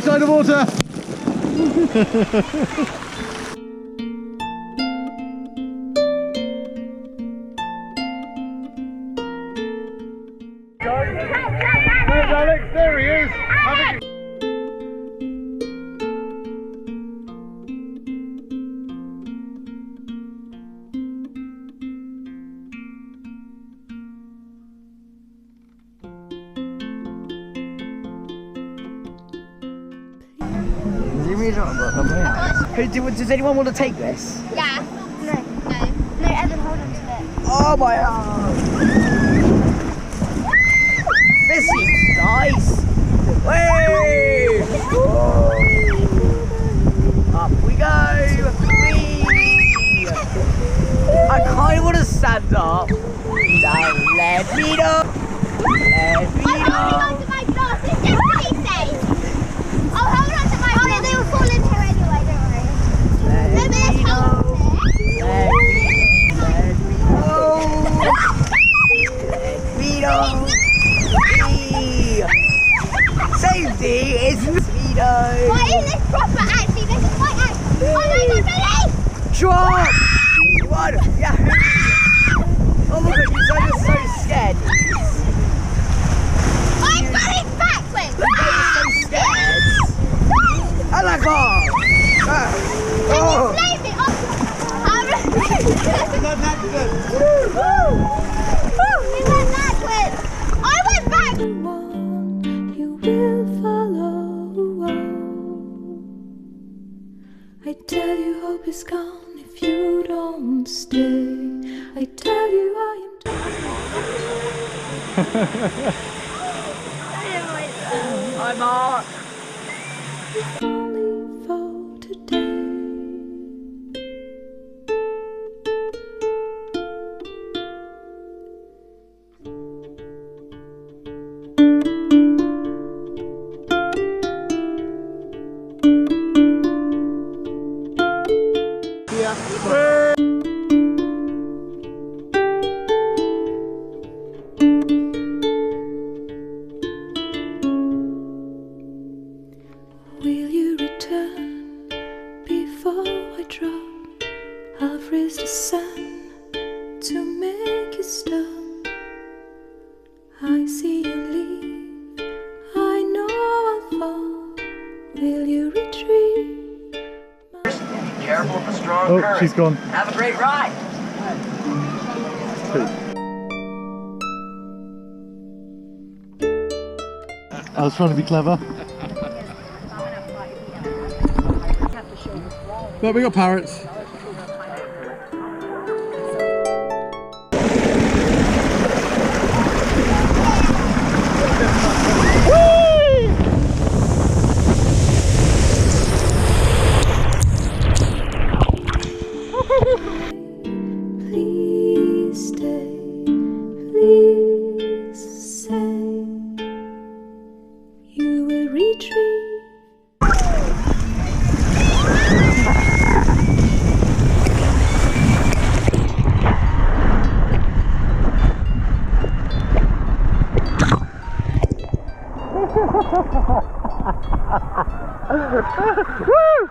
Right side of water. There's Alex, there he is. Does anyone want to take this? Yeah. No, Evan, hold on to it. Oh my god! This seems nice! Way! Up we go! Whee! I kind of want to stand up. Don't let me know! Let me I'm holding on know! to my glass, it's definitely safe. I'll hold on to my glass. Oh yeah, they will fall into it anyway, don't worry. Let Maybe let's me hold know! on to it. Let me know! Let me know! Whee! Safety is speedo! Why is this proper actually? This is quite actually. Oh my god, Billy! Drop! What? Yahoo! Oh my god, you guys are so scared. I'm going backwards! You're so scared. Oh my god! Oh! Save it off! Is that an accident? He went backwards! I went back! You will follow. I tell you hope is gone if you don't stay. I tell you I am I'm Mark! only for today. Will you return before I drop? I'll freeze the sun to make you stop. I see you leave, I know I'll fall. Will you retreat? Careful of the strong Oh, current. she's gone. Have a great ride. I was trying to be clever. But we got parrots. Please stay, please say you will retreat. Woo!